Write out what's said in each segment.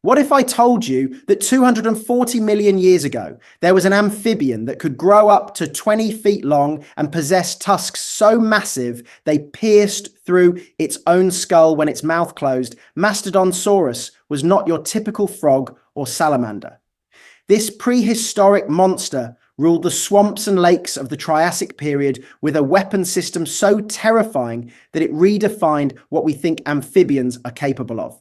What if I told you that 240 million years ago, there was an amphibian that could grow up to 20 feet long and possess tusks so massive they pierced through its own skull when its mouth closed? Mastodonsaurus was not your typical frog or salamander. This prehistoric monster ruled the swamps and lakes of the Triassic period with a weapon system so terrifying that it redefined what we think amphibians are capable of.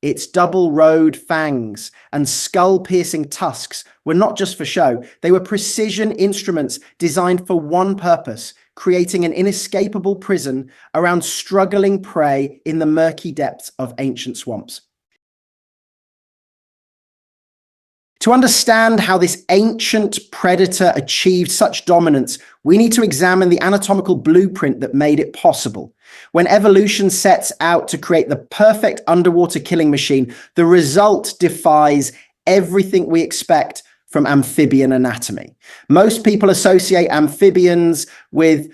Its double-rowed fangs and skull-piercing tusks were not just for show, they were precision instruments designed for one purpose: creating an inescapable prison around struggling prey in the murky depths of ancient swamps. To understand how this ancient predator achieved such dominance, we need to examine the anatomical blueprint that made it possible. When evolution sets out to create the perfect underwater killing machine, the result defies everything we expect from amphibian anatomy. Most people associate amphibians with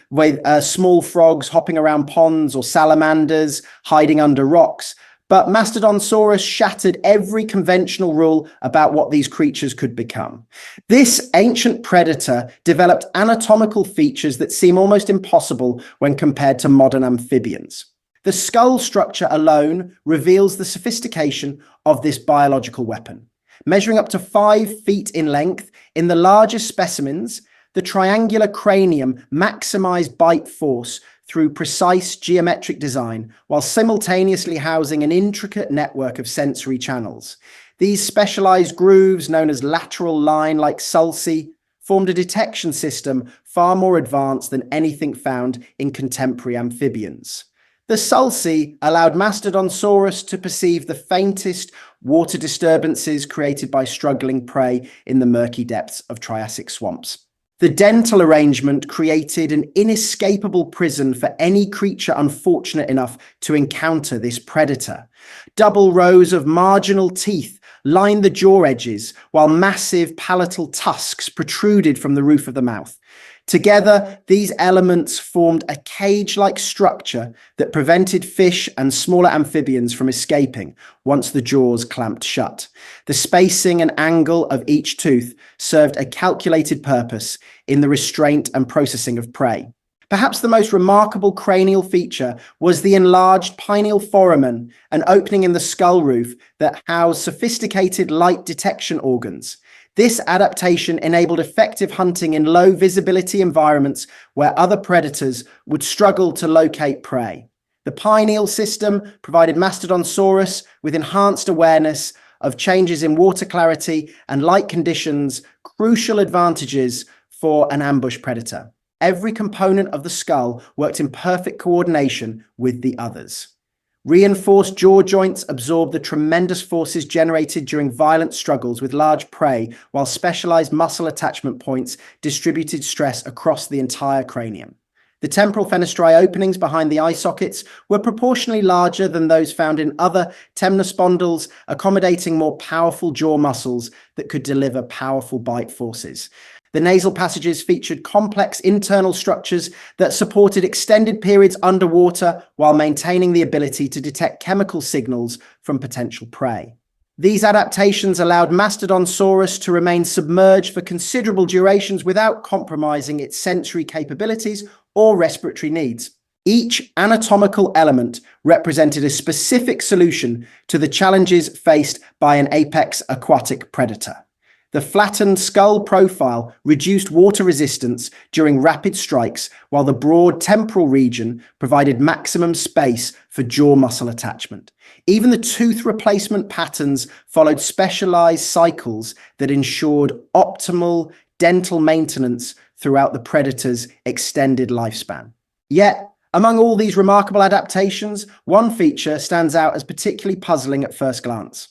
small frogs hopping around ponds or salamanders hiding under rocks. But Mastodonsaurus shattered every conventional rule about what these creatures could become. This ancient predator developed anatomical features that seem almost impossible when compared to modern amphibians. The skull structure alone reveals the sophistication of this biological weapon. Measuring up to 5 feet in length, in the largest specimens, the triangular cranium maximized bite force through precise geometric design, while simultaneously housing an intricate network of sensory channels. These specialized grooves, known as lateral line like sulci, formed a detection system far more advanced than anything found in contemporary amphibians. The sulci allowed Mastodonsaurus to perceive the faintest water disturbances created by struggling prey in the murky depths of Triassic swamps. The dental arrangement created an inescapable prison for any creature unfortunate enough to encounter this predator. Double rows of marginal teeth lined the jaw edges, while massive palatal tusks protruded from the roof of the mouth. Together, these elements formed a cage-like structure that prevented fish and smaller amphibians from escaping once the jaws clamped shut. The spacing and angle of each tooth served a calculated purpose in the restraint and processing of prey. Perhaps the most remarkable cranial feature was the enlarged pineal foramen, an opening in the skull roof that housed sophisticated light detection organs. This adaptation enabled effective hunting in low visibility environments where other predators would struggle to locate prey. The pineal system provided Mastodonsaurus with enhanced awareness of changes in water clarity and light conditions, crucial advantages for an ambush predator. Every component of the skull worked in perfect coordination with the others. Reinforced jaw joints absorbed the tremendous forces generated during violent struggles with large prey, while specialized muscle attachment points distributed stress across the entire cranium. The temporal fenestrae openings behind the eye sockets were proportionally larger than those found in other temnospondylls, accommodating more powerful jaw muscles that could deliver powerful bite forces. The nasal passages featured complex internal structures that supported extended periods underwater while maintaining the ability to detect chemical signals from potential prey. These adaptations allowed Mastodonsaurus to remain submerged for considerable durations without compromising its sensory capabilities or respiratory needs. Each anatomical element represented a specific solution to the challenges faced by an apex aquatic predator. The flattened skull profile reduced water resistance during rapid strikes, while the broad temporal region provided maximum space for jaw muscle attachment. Even the tooth replacement patterns followed specialized cycles that ensured optimal dental maintenance throughout the predator's extended lifespan. Yet, among all these remarkable adaptations, one feature stands out as particularly puzzling at first glance.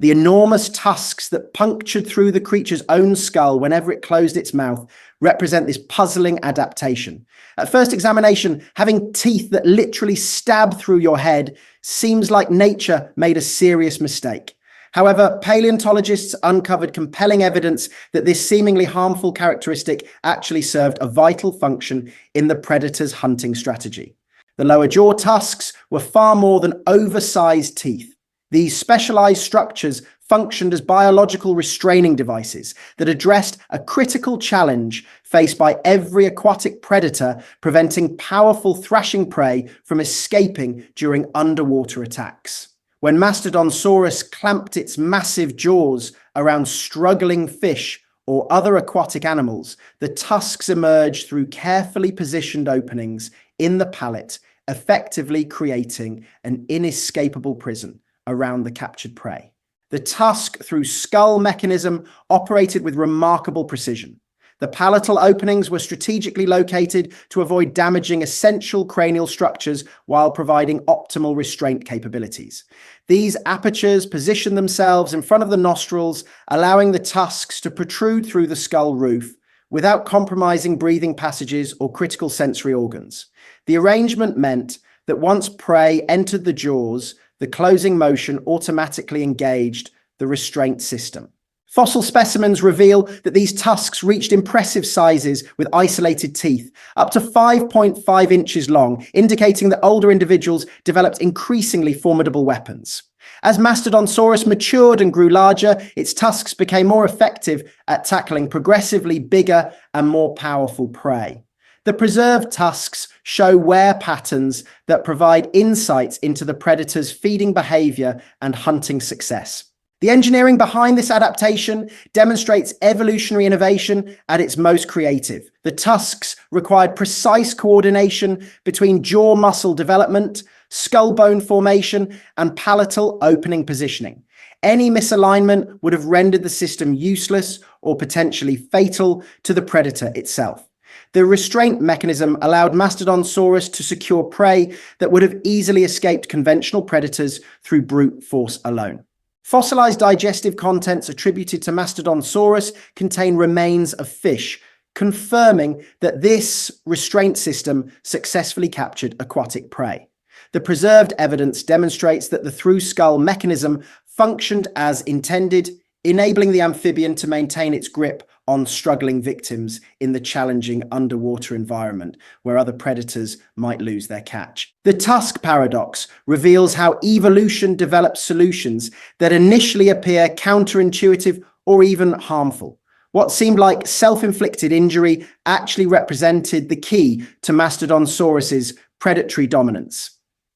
The enormous tusks that punctured through the creature's own skull whenever it closed its mouth represent this puzzling adaptation. At first examination, having teeth that literally stab through your head seems like nature made a serious mistake. However, paleontologists uncovered compelling evidence that this seemingly harmful characteristic actually served a vital function in the predator's hunting strategy. The lower jaw tusks were far more than oversized teeth. These specialized structures functioned as biological restraining devices that addressed a critical challenge faced by every aquatic predator, preventing powerful thrashing prey from escaping during underwater attacks. When Mastodonsaurus clamped its massive jaws around struggling fish or other aquatic animals, the tusks emerged through carefully positioned openings in the palate, effectively creating an inescapable prison around the captured prey. The tusk, through skull mechanism, operated with remarkable precision. The palatal openings were strategically located to avoid damaging essential cranial structures while providing optimal restraint capabilities. These apertures position themselves in front of the nostrils, allowing the tusks to protrude through the skull roof without compromising breathing passages or critical sensory organs. The arrangement meant that once prey entered the jaws, the closing motion automatically engaged the restraint system. Fossil specimens reveal that these tusks reached impressive sizes with isolated teeth, up to 5.5 inches long, indicating that older individuals developed increasingly formidable weapons. As Mastodonsaurus matured and grew larger, its tusks became more effective at tackling progressively bigger and more powerful prey. The preserved tusks show wear patterns that provide insights into the predator's feeding behavior and hunting success. The engineering behind this adaptation demonstrates evolutionary innovation at its most creative. The tusks required precise coordination between jaw muscle development, skull bone formation, and palatal opening positioning. Any misalignment would have rendered the system useless or potentially fatal to the predator itself. The restraint mechanism allowed Mastodonsaurus to secure prey that would have easily escaped conventional predators through brute force alone. Fossilized digestive contents attributed to Mastodonsaurus contain remains of fish, confirming that this restraint system successfully captured aquatic prey. The preserved evidence demonstrates that the through-skull mechanism functioned as intended, enabling the amphibian to maintain its grip on struggling victims in the challenging underwater environment where other predators might lose their catch. The Tusk paradox reveals how evolution develops solutions that initially appear counterintuitive or even harmful. What seemed like self-inflicted injury actually represented the key to Mastodonsaurus's predatory dominance.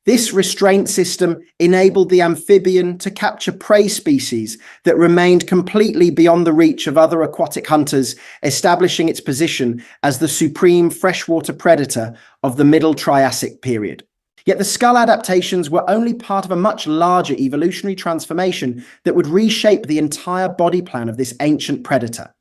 This restraint system enabled the amphibian to capture prey species that remained completely beyond the reach of other aquatic hunters, establishing its position as the supreme freshwater predator of the Middle Triassic period. Yet the skull adaptations were only part of a much larger evolutionary transformation that would reshape the entire body plan of this ancient predator.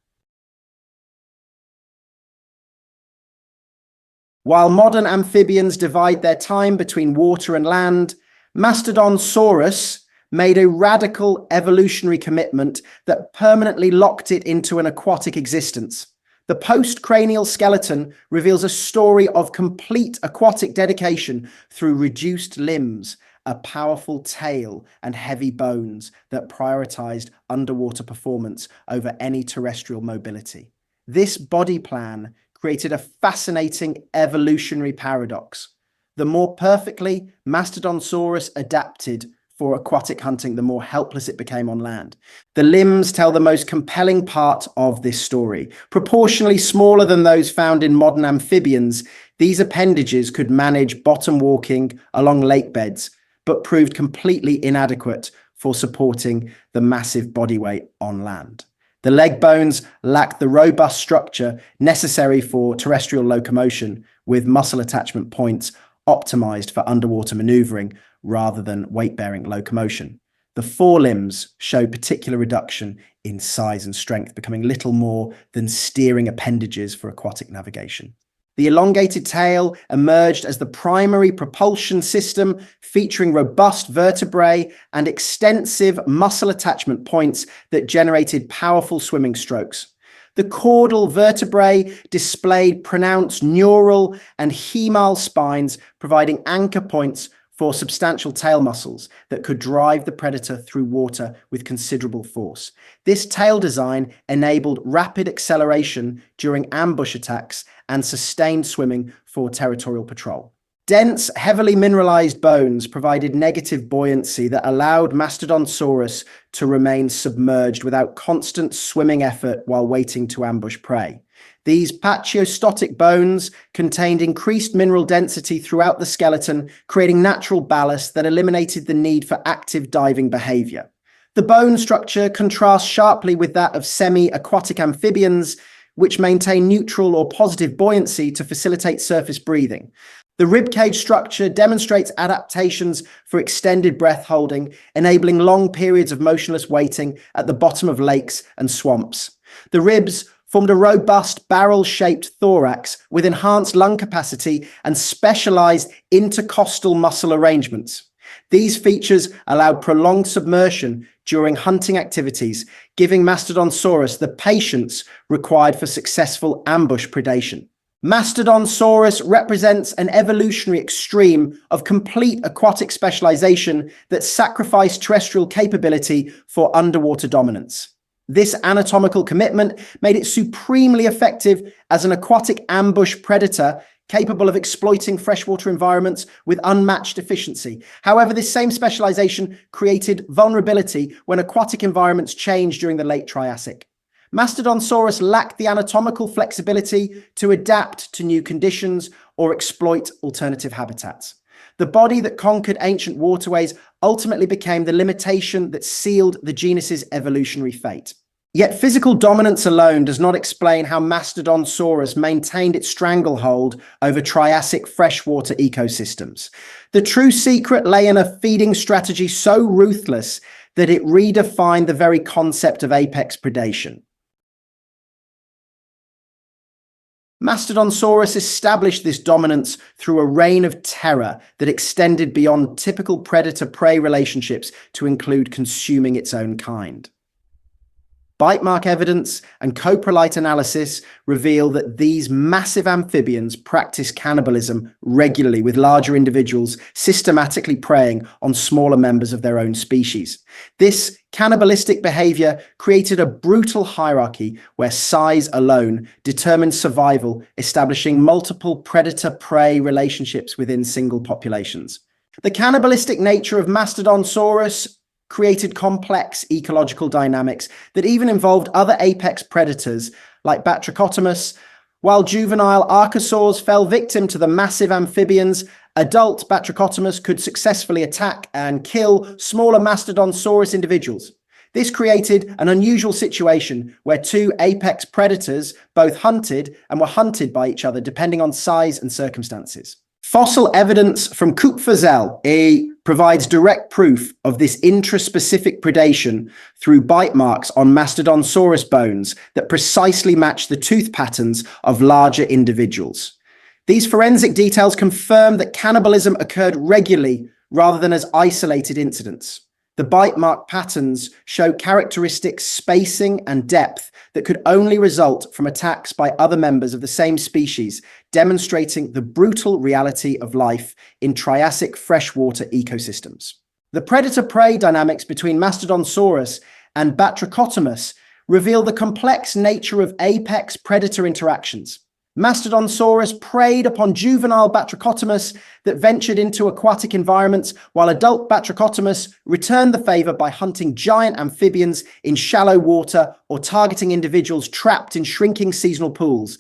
While modern amphibians divide their time between water and land, Mastodonsaurus made a radical evolutionary commitment that permanently locked it into an aquatic existence. The postcranial skeleton reveals a story of complete aquatic dedication through reduced limbs, a powerful tail, and heavy bones that prioritized underwater performance over any terrestrial mobility. This body plan created a fascinating evolutionary paradox. The more perfectly Mastodonsaurus adapted for aquatic hunting, the more helpless it became on land. The limbs tell the most compelling part of this story. Proportionally smaller than those found in modern amphibians, these appendages could manage bottom walking along lake beds, but proved completely inadequate for supporting the massive body weight on land. The leg bones lacked the robust structure necessary for terrestrial locomotion, with muscle attachment points optimized for underwater maneuvering rather than weight-bearing locomotion. The forelimbs showed particular reduction in size and strength, becoming little more than steering appendages for aquatic navigation. The elongated tail emerged as the primary propulsion system, featuring robust vertebrae and extensive muscle attachment points that generated powerful swimming strokes. The caudal vertebrae displayed pronounced neural and hemal spines, providing anchor points for substantial tail muscles that could drive the predator through water with considerable force. This tail design enabled rapid acceleration during ambush attacks and sustained swimming for territorial patrol. Dense, heavily mineralized bones provided negative buoyancy that allowed Mastodonsaurus to remain submerged without constant swimming effort while waiting to ambush prey. These pachyostotic bones contained increased mineral density throughout the skeleton, creating natural ballast that eliminated the need for active diving behavior. The bone structure contrasts sharply with that of semi-aquatic amphibians, which maintain neutral or positive buoyancy to facilitate surface breathing. The ribcage structure demonstrates adaptations for extended breath holding, enabling long periods of motionless waiting at the bottom of lakes and swamps. The ribs formed a robust barrel-shaped thorax with enhanced lung capacity and specialized intercostal muscle arrangements. These features allowed prolonged submersion during hunting activities, giving Mastodonsaurus the patience required for successful ambush predation. Mastodonsaurus represents an evolutionary extreme of complete aquatic specialization that sacrificed terrestrial capability for underwater dominance. This anatomical commitment made it supremely effective as an aquatic ambush predator capable of exploiting freshwater environments with unmatched efficiency. However, this same specialization created vulnerability when aquatic environments changed during the late Triassic. Mastodonsaurus lacked the anatomical flexibility to adapt to new conditions or exploit alternative habitats. The body that conquered ancient waterways ultimately became the limitation that sealed the genus's evolutionary fate. Yet physical dominance alone does not explain how Mastodonsaurus maintained its stranglehold over Triassic freshwater ecosystems. The true secret lay in a feeding strategy so ruthless that it redefined the very concept of apex predation. Mastodonsaurus established this dominance through a reign of terror that extended beyond typical predator-prey relationships to include consuming its own kind. Bite mark evidence and coprolite analysis reveal that these massive amphibians practice cannibalism regularly, with larger individuals systematically preying on smaller members of their own species. This cannibalistic behavior created a brutal hierarchy where size alone determined survival, establishing multiple predator-prey relationships within single populations. The cannibalistic nature of Mastodonsaurus created complex ecological dynamics that even involved other apex predators like Batrachotomus. While juvenile archosaurs fell victim to the massive amphibians, adult Batrachotomus could successfully attack and kill smaller Mastodonsaurus individuals. This created an unusual situation where two apex predators both hunted and were hunted by each other depending on size and circumstances. Fossil evidence from Kupferzell provides direct proof of this intraspecific predation through bite marks on Mastodonsaurus bones that precisely match the tooth patterns of larger individuals. These forensic details confirm that cannibalism occurred regularly rather than as isolated incidents. The bite mark patterns show characteristic spacing and depth that could only result from attacks by other members of the same species, demonstrating the brutal reality of life in Triassic freshwater ecosystems. The predator-prey dynamics between Mastodonsaurus and Batrachotomus reveal the complex nature of apex predator interactions. Mastodonsaurus preyed upon juvenile Batrachotomus that ventured into aquatic environments, while adult Batrachotomus returned the favor by hunting giant amphibians in shallow water or targeting individuals trapped in shrinking seasonal pools.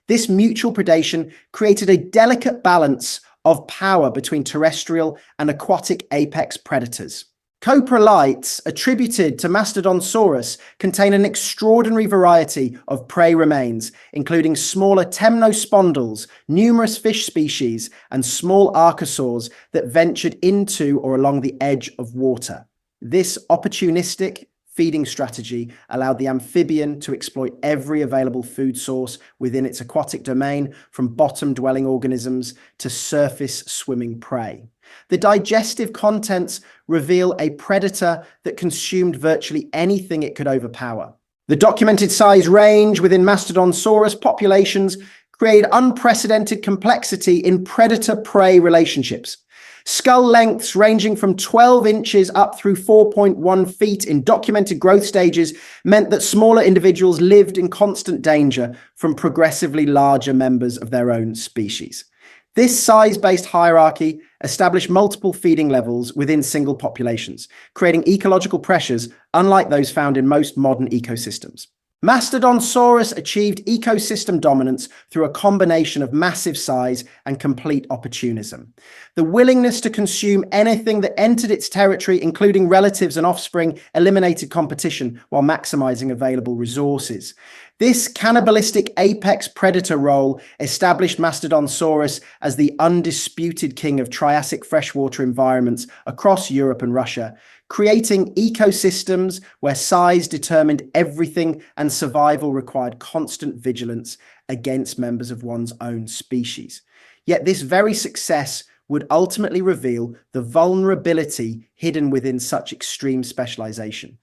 This mutual predation created a delicate balance of power between terrestrial and aquatic apex predators. Coprolites attributed to Mastodonsaurus contain an extraordinary variety of prey remains, including smaller temnospondylls, numerous fish species, and small archosaurs that ventured into or along the edge of water. This opportunistic feeding strategy allowed the amphibian to exploit every available food source within its aquatic domain, from bottom-dwelling organisms to surface-swimming prey. The digestive contents reveal a predator that consumed virtually anything it could overpower. The documented size range within Mastodonsaurus populations created unprecedented complexity in predator-prey relationships. Skull lengths ranging from 12 inches up through 4.1 feet in documented growth stages meant that smaller individuals lived in constant danger from progressively larger members of their own species. This size-based hierarchy established multiple feeding levels within single populations, creating ecological pressures unlike those found in most modern ecosystems. Mastodonsaurus achieved ecosystem dominance through a combination of massive size and complete opportunism. The willingness to consume anything that entered its territory, including relatives and offspring, eliminated competition while maximizing available resources. This cannibalistic apex predator role established Mastodonsaurus as the undisputed king of Triassic freshwater environments across Europe and Russia, creating ecosystems where size determined everything and survival required constant vigilance against members of one's own species. Yet this very success would ultimately reveal the vulnerability hidden within such extreme specialization.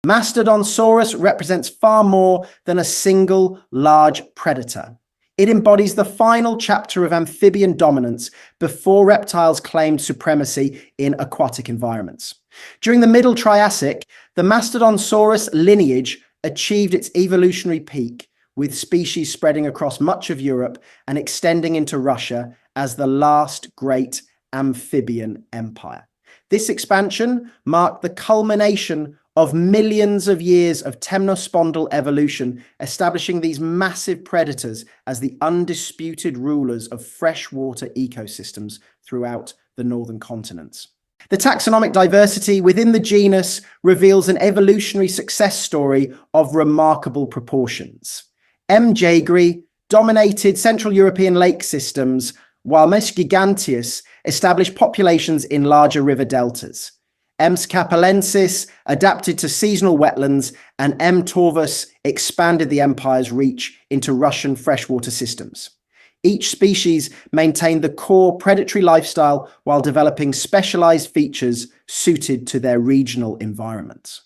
Mastodonsaurus represents far more than a single large predator. It embodies the final chapter of amphibian dominance before reptiles claimed supremacy in aquatic environments. During the Middle Triassic, the Mastodonsaurus lineage achieved its evolutionary peak, with species spreading across much of Europe and extending into Russia as the last great amphibian empire. This expansion marked the culmination of millions of years of temnospondal evolution, establishing these massive predators as the undisputed rulers of freshwater ecosystems throughout the northern continents. The taxonomic diversity within the genus reveals an evolutionary success story of remarkable proportions. M. jageri dominated Central European lake systems, while M. giganteus established populations in larger river deltas. M. scapalensis adapted to seasonal wetlands, and M. torvus expanded the empire's reach into Russian freshwater systems. Each species maintained the core predatory lifestyle while developing specialized features suited to their regional environments.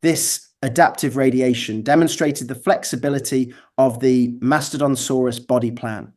This adaptive radiation demonstrated the flexibility of the Mastodonsaurus body plan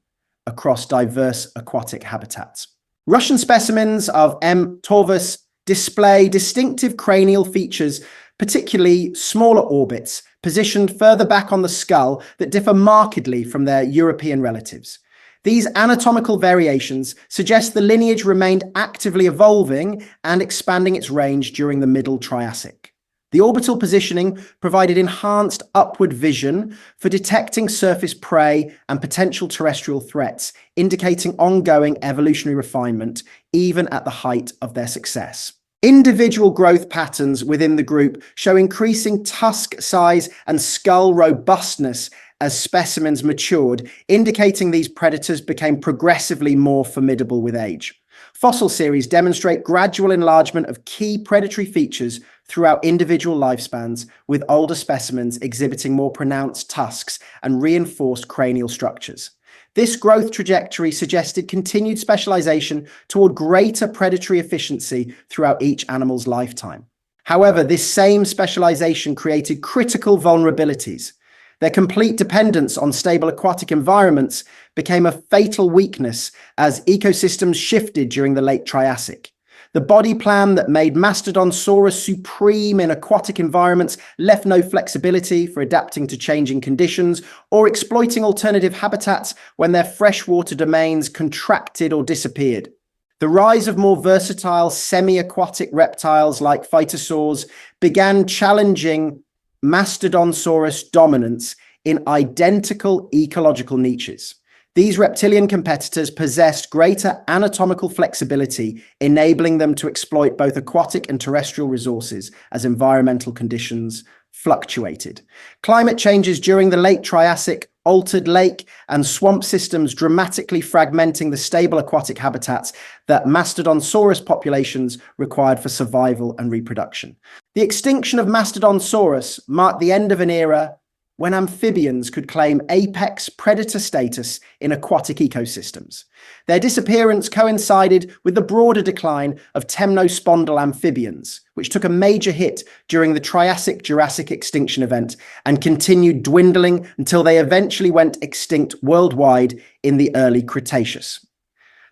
across diverse aquatic habitats. Russian specimens of M. torvus display distinctive cranial features, particularly smaller orbits, positioned further back on the skull that differ markedly from their European relatives. These anatomical variations suggest the lineage remained actively evolving and expanding its range during the Middle Triassic. The orbital positioning provided enhanced upward vision for detecting surface prey and potential terrestrial threats, indicating ongoing evolutionary refinement even at the height of their success. Individual growth patterns within the group show increasing tusk size and skull robustness as specimens matured, indicating these predators became progressively more formidable with age. Fossil series demonstrate gradual enlargement of key predatory features throughout individual lifespans, with older specimens exhibiting more pronounced tusks and reinforced cranial structures. This growth trajectory suggested continued specialization toward greater predatory efficiency throughout each animal's lifetime. However, this same specialization created critical vulnerabilities. Their complete dependence on stable aquatic environments became a fatal weakness as ecosystems shifted during the late Triassic. The body plan that made Mastodonsaurus supreme in aquatic environments left no flexibility for adapting to changing conditions or exploiting alternative habitats when their freshwater domains contracted or disappeared. The rise of more versatile semi-aquatic reptiles like phytosaurs began challenging Mastodonsaurus dominance in identical ecological niches. These reptilian competitors possessed greater anatomical flexibility, enabling them to exploit both aquatic and terrestrial resources as environmental conditions fluctuated. Climate changes during the late Triassic altered lake and swamp systems, dramatically fragmenting the stable aquatic habitats that Mastodonsaurus populations required for survival and reproduction. The extinction of Mastodonsaurus marked the end of an era when amphibians could claim apex predator status in aquatic ecosystems. Their disappearance coincided with the broader decline of temnospondal amphibians, which took a major hit during the Triassic-Jurassic extinction event and continued dwindling until they eventually went extinct worldwide in the early Cretaceous.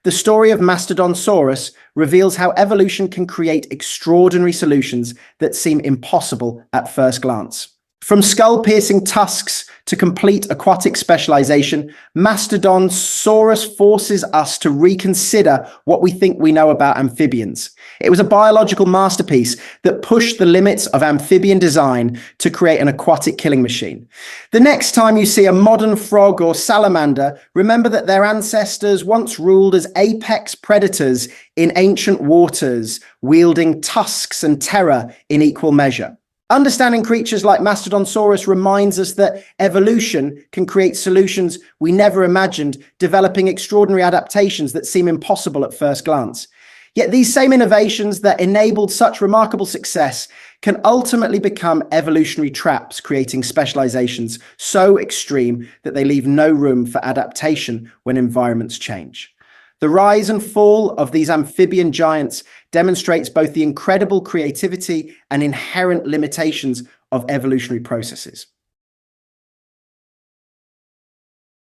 The story of Mastodonsaurus reveals how evolution can create extraordinary solutions that seem impossible at first glance. From skull-piercing tusks to complete aquatic specialization, Mastodonsaurus forces us to reconsider what we think we know about amphibians. It was a biological masterpiece that pushed the limits of amphibian design to create an aquatic killing machine. The next time you see a modern frog or salamander, remember that their ancestors once ruled as apex predators in ancient waters, wielding tusks and terror in equal measure. Understanding creatures like Mastodonsaurus reminds us that evolution can create solutions we never imagined, developing extraordinary adaptations that seem impossible at first glance. Yet these same innovations that enabled such remarkable success can ultimately become evolutionary traps, creating specializations so extreme that they leave no room for adaptation when environments change. The rise and fall of these amphibian giants demonstrates both the incredible creativity and inherent limitations of evolutionary processes.